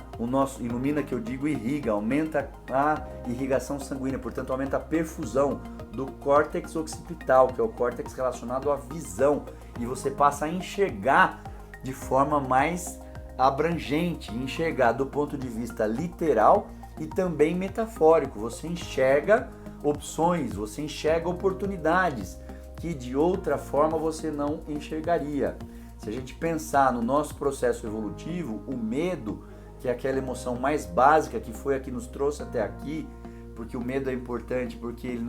que eu digo irriga, aumenta a irrigação sanguínea, portanto aumenta a perfusão do córtex occipital, que é o córtex relacionado à visão, e você passa a enxergar de forma mais abrangente, enxergar do ponto de vista literal e também metafórico. Você enxerga opções, você enxerga oportunidades que de outra forma você não enxergaria. Se a gente pensar no nosso processo evolutivo, o medo, que é aquela emoção mais básica, que foi a que nos trouxe até aqui, porque o medo é importante, porque ele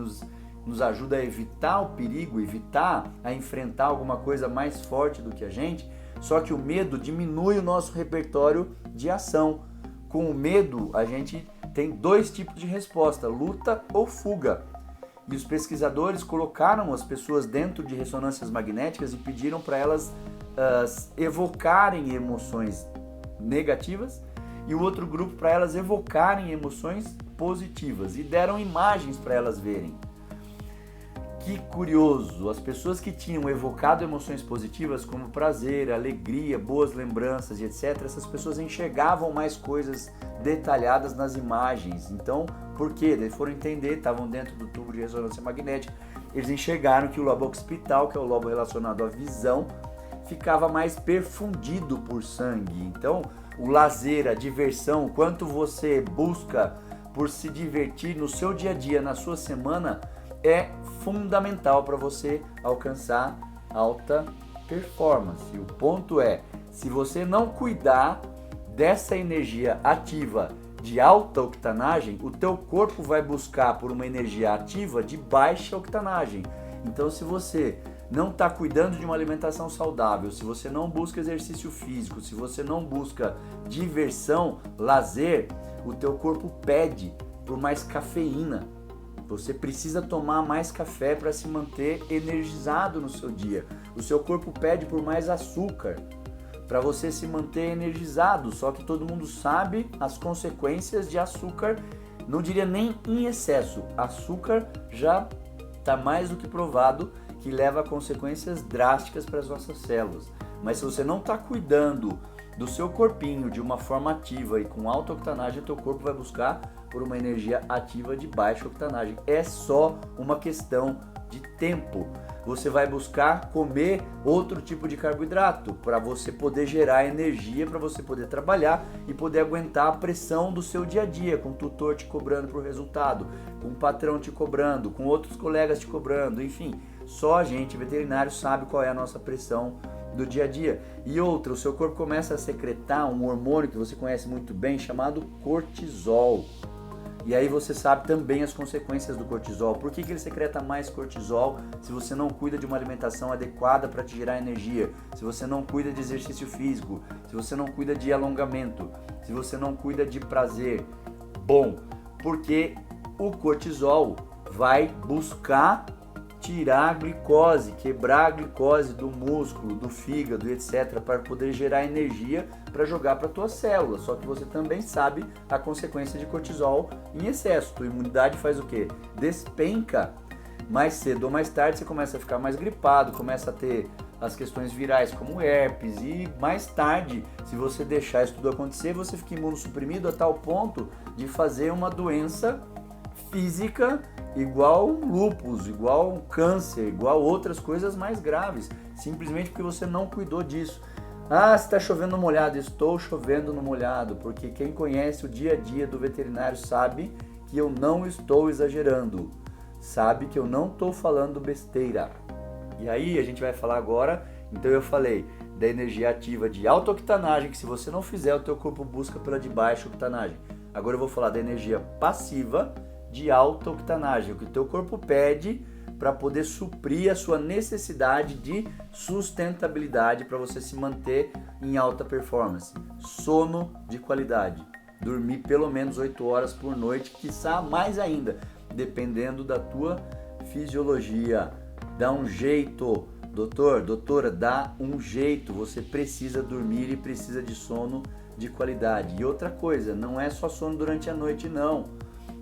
nos ajuda a evitar o perigo, evitar a enfrentar alguma coisa mais forte do que a gente, só que o medo diminui o nosso repertório de ação. Com o medo, a gente tem dois tipos de resposta, luta ou fuga. E os pesquisadores colocaram as pessoas dentro de ressonâncias magnéticas e pediram para elas evocarem emoções negativas e o outro grupo para elas evocarem emoções positivas e deram imagens para elas verem. Que curioso, as pessoas que tinham evocado emoções positivas como prazer, alegria, boas lembranças e etc, essas pessoas enxergavam mais coisas detalhadas nas imagens. Então, por quê? Eles foram entender, estavam dentro do tubo de ressonância magnética, eles enxergaram que o lobo occipital, que é o lobo relacionado à visão, ficava mais perfundido por sangue. Então, o lazer, a diversão, quanto você busca por se divertir no seu dia a dia, na sua semana, é fundamental para você alcançar alta performance. E o ponto é, se você não cuidar dessa energia ativa de alta octanagem, o teu corpo vai buscar por uma energia ativa de baixa octanagem. Então, se você não está cuidando de uma alimentação saudável, se você não busca exercício físico, se você não busca diversão, lazer, o teu corpo pede por mais cafeína. Você precisa tomar mais café para se manter energizado no seu dia. O seu corpo pede por mais açúcar para você se manter energizado. Só que todo mundo sabe as consequências de açúcar, não diria nem em excesso. Açúcar já está mais do que provado que leva a consequências drásticas para as nossas células. Mas se você não está cuidando do seu corpinho de uma forma ativa e com alta octanagem, o teu corpo vai buscar por uma energia ativa de baixa octanagem. É só uma questão de tempo. Você vai buscar comer outro tipo de carboidrato para você poder gerar energia, para você poder trabalhar e poder aguentar a pressão do seu dia a dia, com o tutor te cobrando por resultado, com o patrão te cobrando, com outros colegas te cobrando, enfim. Só a gente, veterinário, sabe qual é a nossa pressão do dia a dia. E outra, o seu corpo começa a secretar um hormônio que você conhece muito bem, chamado cortisol. E aí você sabe também as consequências do cortisol. Por que ele secreta mais cortisol se você não cuida de uma alimentação adequada para te gerar energia? Se você não cuida de exercício físico, se você não cuida de alongamento, se você não cuida de prazer. Bom, porque o cortisol vai buscar tirar a glicose, quebrar a glicose do músculo, do fígado, etc, para poder gerar energia para jogar para tuas células. Só que você também sabe a consequência de cortisol em excesso. Tua imunidade faz o quê? Despenca. Mais cedo ou mais tarde você começa a ficar mais gripado, começa a ter as questões virais como herpes e mais tarde, se você deixar isso tudo acontecer, você fica imunossuprimido a tal ponto de fazer uma doença física igual lúpus, igual câncer, igual outras coisas mais graves, simplesmente porque você não cuidou disso. Ah, está chovendo no molhado. Estou chovendo no molhado, porque quem conhece o dia a dia do veterinário sabe que eu não estou exagerando, sabe que eu não estou falando besteira. E aí a gente vai falar agora, então eu falei da energia ativa de alta octanagem, que se você não fizer, o teu corpo busca pela de baixa octanagem. Agora eu vou falar da energia passiva de alta octanagem, o que o teu corpo pede para poder suprir a sua necessidade de sustentabilidade para você se manter em alta performance. Sono de qualidade. Dormir pelo menos 8 horas por noite, quiçá mais ainda, dependendo da tua fisiologia. Dá um jeito, doutor, doutora, dá um jeito. Você precisa dormir e precisa de sono de qualidade. E outra coisa, não é só sono durante a noite, não.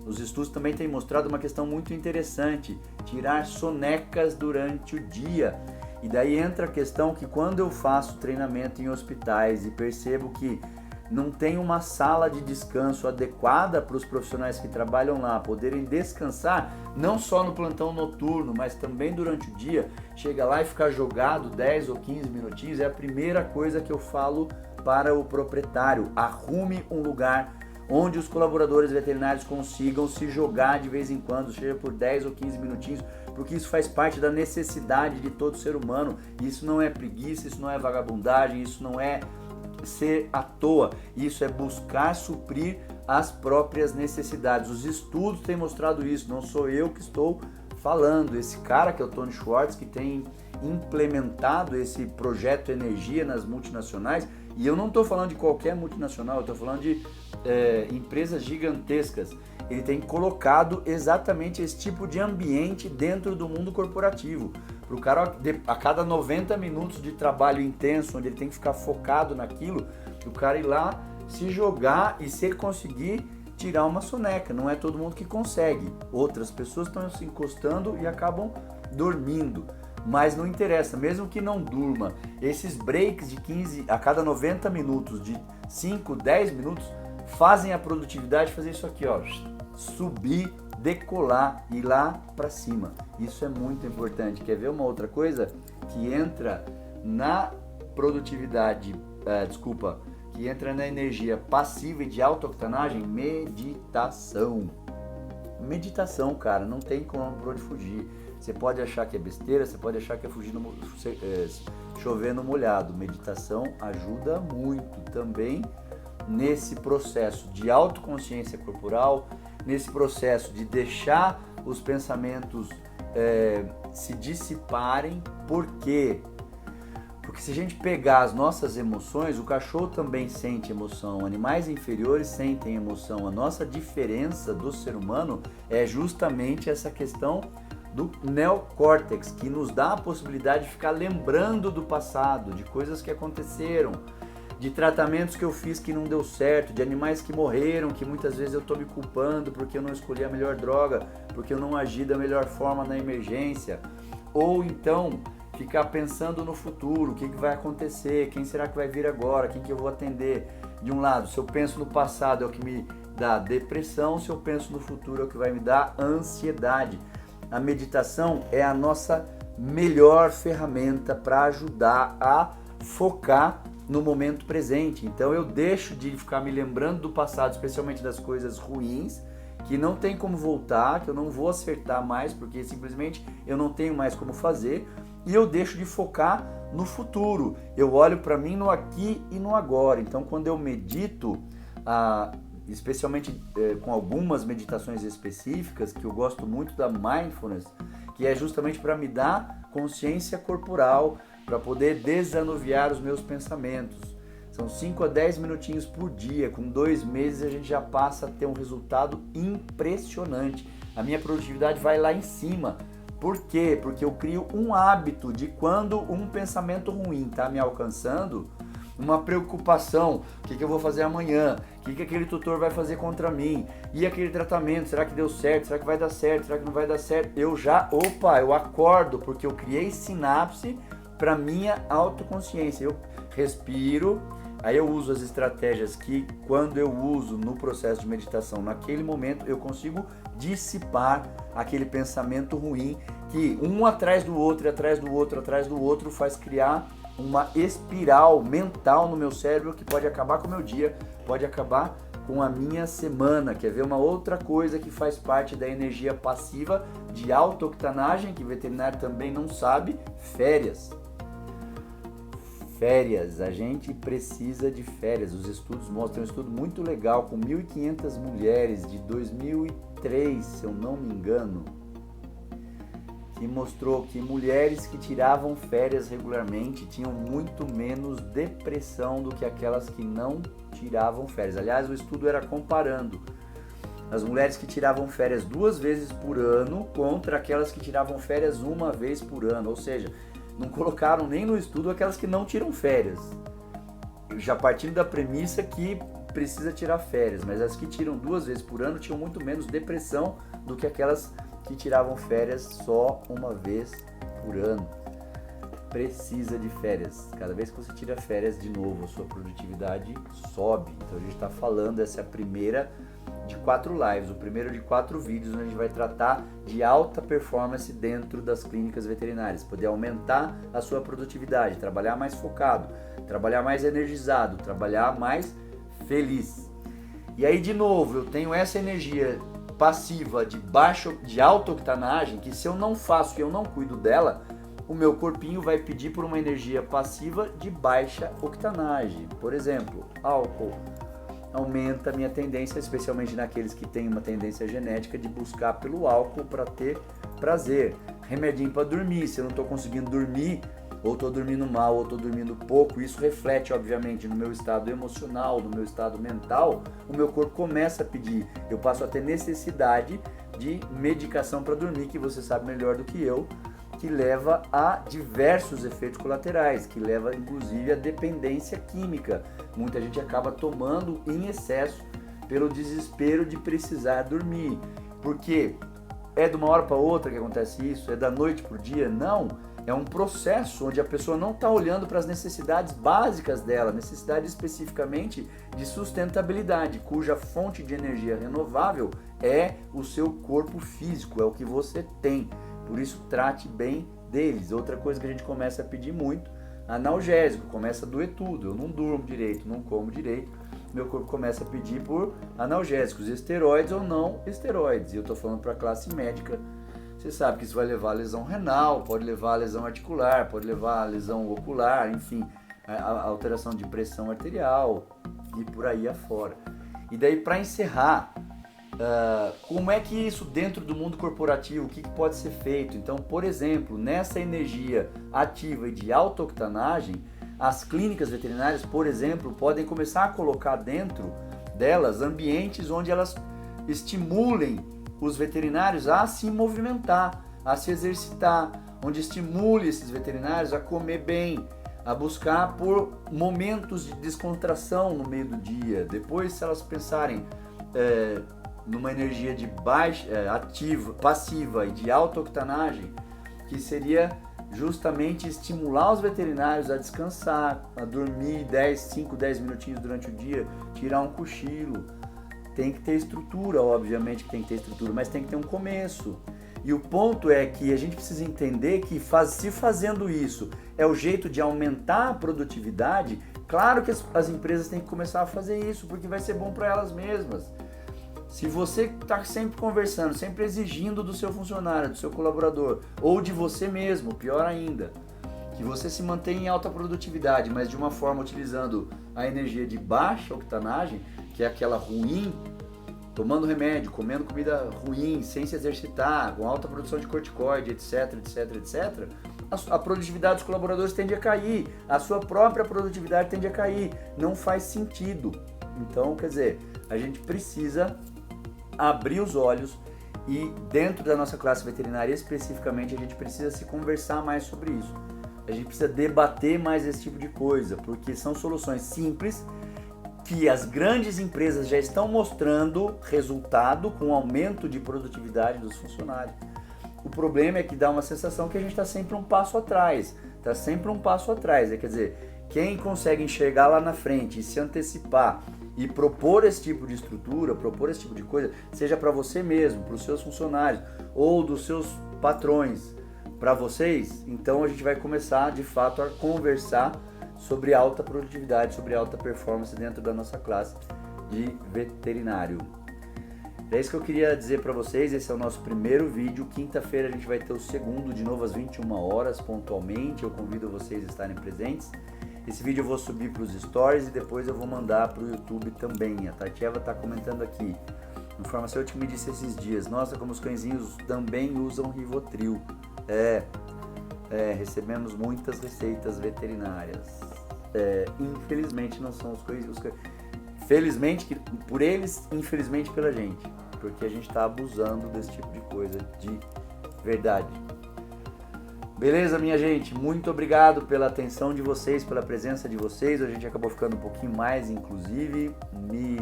Os estudos também têm mostrado uma questão muito interessante, tirar sonecas durante o dia. E daí entra a questão que quando eu faço treinamento em hospitais e percebo que não tem uma sala de descanso adequada para os profissionais que trabalham lá poderem descansar, não só no plantão noturno, mas também durante o dia, chega lá e ficar jogado 10 ou 15 minutinhos, é a primeira coisa que eu falo para o proprietário: arrume um lugar onde os colaboradores veterinários consigam se jogar de vez em quando, seja por 10 ou 15 minutinhos, porque isso faz parte da necessidade de todo ser humano. Isso não é preguiça, isso não é vagabundagem, isso não é ser à toa, isso é buscar suprir as próprias necessidades. Os estudos têm mostrado isso, não sou eu que estou falando. Esse cara que é o Tony Schwartz, que tem implementado esse projeto Energia nas multinacionais, e eu não estou falando de qualquer multinacional, eu estou falando de empresas gigantescas. Ele tem colocado exatamente esse tipo de ambiente dentro do mundo corporativo. Para o cara, a cada 90 minutos de trabalho intenso, onde ele tem que ficar focado naquilo, o cara ir lá, se jogar e se ele conseguir tirar uma soneca. Não é todo mundo que consegue. Outras pessoas estão se encostando e acabam dormindo. Mas não interessa, mesmo que não durma, esses breaks de 15 a cada 90 minutos, de 5, 10 minutos, fazem a produtividade fazer isso aqui, ó, subir, decolar, ir lá para cima. Isso é muito importante. Quer ver uma outra coisa que entra na produtividade, que entra na energia passiva e de alta octanagem? Meditação. Meditação, cara, não tem como por onde fugir. Você pode achar que é besteira, você pode achar que é chover no molhado. Meditação ajuda muito também nesse processo de autoconsciência corporal, nesse processo de deixar os pensamentos se dissiparem. Por quê? Porque se a gente pegar as nossas emoções, o cachorro também sente emoção, animais inferiores sentem emoção. A nossa diferença do ser humano é justamente essa questão do neocórtex, que nos dá a possibilidade de ficar lembrando do passado, de coisas que aconteceram, de tratamentos que eu fiz que não deu certo, de animais que morreram, que muitas vezes eu estou me culpando porque eu não escolhi a melhor droga, porque eu não agi da melhor forma na emergência. Ou então ficar pensando no futuro, o que vai acontecer, quem será que vai vir agora, quem que eu vou atender. De um lado, se eu penso no passado é o que me dá depressão, se eu penso no futuro é o que vai me dar ansiedade. A meditação é a nossa melhor ferramenta para ajudar a focar no momento presente. Então eu deixo de ficar me lembrando do passado, especialmente das coisas ruins, que não tem como voltar, que eu não vou acertar mais, porque simplesmente eu não tenho mais como fazer, e eu deixo de focar no futuro. Eu olho para mim no aqui e no agora. Então quando eu medito, especialmente com algumas meditações específicas, que eu gosto muito da mindfulness, que é justamente para me dar consciência corporal, para poder desanuviar os meus pensamentos. São 5 a 10 minutinhos por dia. Com 2 meses a gente já passa a ter um resultado impressionante. A minha produtividade vai lá em cima. Por quê? Porque eu crio um hábito de quando um pensamento ruim está me alcançando, uma preocupação, o que eu vou fazer amanhã, o que aquele tutor vai fazer contra mim, e aquele tratamento, será que deu certo, será que vai dar certo, será que não vai dar certo, eu acordo, porque eu criei sinapse para minha autoconsciência. Eu respiro, aí eu uso as estratégias que quando eu uso no processo de meditação, naquele momento eu consigo dissipar aquele pensamento ruim que um atrás do outro, atrás do outro, atrás do outro faz criar uma espiral mental no meu cérebro que pode acabar com o meu dia, pode acabar com a minha semana. Quer ver uma outra coisa que faz parte da energia passiva de alta octanagem, que o veterinário também não sabe? Férias. Férias, a gente precisa de férias. Os estudos mostram um estudo muito legal com 1.500 mulheres de 2003, se eu não me engano, que mostrou que mulheres que tiravam férias regularmente tinham muito menos depressão do que aquelas que não tiravam férias. Aliás, o estudo era comparando as mulheres que tiravam férias 2 vezes por ano contra aquelas que tiravam férias 1 vez por ano, ou seja, não colocaram nem no estudo aquelas que não tiram férias, já partindo da premissa que precisa tirar férias, mas as que tiram 2 vezes por ano tinham muito menos depressão do que aquelas que tiravam férias só 1 vez por ano. Precisa de férias. Cada vez que você tira férias, de novo, a sua produtividade sobe. Então a gente está falando, essa é a primeira de 4 lives, o primeiro de 4 vídeos, onde a gente vai tratar de alta performance dentro das clínicas veterinárias, poder aumentar a sua produtividade, trabalhar mais focado, trabalhar mais energizado, trabalhar mais feliz. E aí, de novo, eu tenho essa energia passiva de alta octanagem, que se eu não faço, que eu não cuido dela, o meu corpinho vai pedir por uma energia passiva de baixa octanagem. Por exemplo, álcool aumenta a minha tendência, especialmente naqueles que têm uma tendência genética de buscar pelo álcool para ter prazer. Remedinho para dormir, se eu não estou conseguindo dormir, ou estou dormindo mal, ou estou dormindo pouco, isso reflete, obviamente, no meu estado emocional, no meu estado mental, o meu corpo começa a pedir, eu passo a ter necessidade de medicação para dormir, que você sabe melhor do que eu, que leva a diversos efeitos colaterais, que leva inclusive a dependência química. Muita gente acaba tomando em excesso pelo desespero de precisar dormir. Porque é de uma hora para outra que acontece isso? É da noite para o dia? Não. É um processo onde a pessoa não está olhando para as necessidades básicas dela, necessidade especificamente de sustentabilidade, cuja fonte de energia renovável é o seu corpo físico, é o que você tem. Por isso, trate bem deles. Outra coisa que a gente começa a pedir muito, analgésico, começa a doer tudo. Eu não durmo direito, não como direito, meu corpo começa a pedir por analgésicos, esteroides ou não esteroides. E eu estou falando para a classe médica, você sabe que isso vai levar a lesão renal, pode levar a lesão articular, pode levar a lesão ocular, enfim, a alteração de pressão arterial e por aí afora. E daí, para encerrar, como é que isso dentro do mundo corporativo, o que pode ser feito? Então, por exemplo, nessa energia ativa e de alta octanagem, as clínicas veterinárias, por exemplo, podem começar a colocar dentro delas ambientes onde elas estimulem os veterinários a se movimentar, a se exercitar, onde estimule esses veterinários a comer bem, a buscar por momentos de descontração no meio do dia. Depois, se elas pensarem numa energia de baixa, ativa, passiva e de alta octanagem, que seria justamente estimular os veterinários a descansar, a dormir 5, 10 minutinhos durante o dia, tirar um cochilo. Tem que ter estrutura, obviamente que tem que ter estrutura, mas tem que ter um começo. E o ponto é que a gente precisa entender que se fazendo isso é o jeito de aumentar a produtividade, claro que as empresas têm que começar a fazer isso, porque vai ser bom para elas mesmas. Se você está sempre conversando, sempre exigindo do seu funcionário, do seu colaborador, ou de você mesmo, pior ainda, que você se mantém em alta produtividade, mas de uma forma utilizando a energia de baixa octanagem, que é aquela ruim, tomando remédio, comendo comida ruim, sem se exercitar, com alta produção de corticoide, etc, etc, etc, a produtividade dos colaboradores tende a cair, a sua própria produtividade tende a cair, não faz sentido. Então, quer dizer, a gente precisa abrir os olhos e dentro da nossa classe veterinária especificamente a gente precisa se conversar mais sobre isso. A gente precisa debater mais esse tipo de coisa, porque são soluções simples que as grandes empresas já estão mostrando resultado com aumento de produtividade dos funcionários. O problema é que dá uma sensação que a gente está sempre um passo atrás, quer dizer, quem consegue enxergar lá na frente e se antecipar e propor esse tipo de estrutura, propor esse tipo de coisa, seja para você mesmo, para os seus funcionários ou dos seus patrões, para vocês, então a gente vai começar de fato a conversar sobre alta produtividade, sobre alta performance dentro da nossa classe de veterinário. É isso que eu queria dizer para vocês, esse é o nosso primeiro vídeo. Quinta-feira a gente vai ter o segundo, de novo às 21 horas pontualmente, eu convido vocês a estarem presentes. Esse vídeo eu vou subir para os stories e depois eu vou mandar para o YouTube também. A Tatieva está comentando aqui. Um farmacêutico me disse esses dias, nossa, como os cãezinhos também usam Rivotril. Recebemos muitas receitas veterinárias. Infelizmente não são os cãezinhos. Felizmente por eles, infelizmente pela gente. Porque a gente está abusando desse tipo de coisa de verdade. Beleza, minha gente? Muito obrigado pela atenção de vocês, pela presença de vocês. A gente acabou ficando um pouquinho mais, inclusive. Me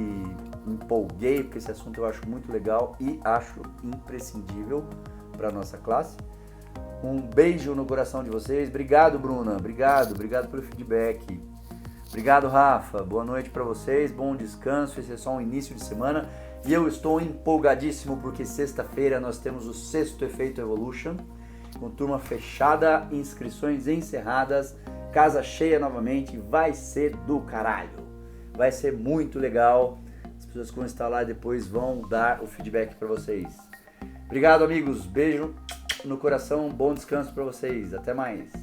empolguei, porque esse assunto eu acho muito legal e acho imprescindível para a nossa classe. Um beijo no coração de vocês. Obrigado, Bruna. Obrigado pelo feedback. Obrigado, Rafa. Boa noite para vocês. Bom descanso. Esse é só um início de semana. E eu estou empolgadíssimo porque sexta-feira nós temos o 6º Efeito Evolution. Com turma fechada, inscrições encerradas, casa cheia novamente, vai ser do caralho. Vai ser muito legal. As pessoas que vão estar lá depois vão dar o feedback para vocês. Obrigado, amigos. Beijo no coração, bom descanso para vocês. Até mais.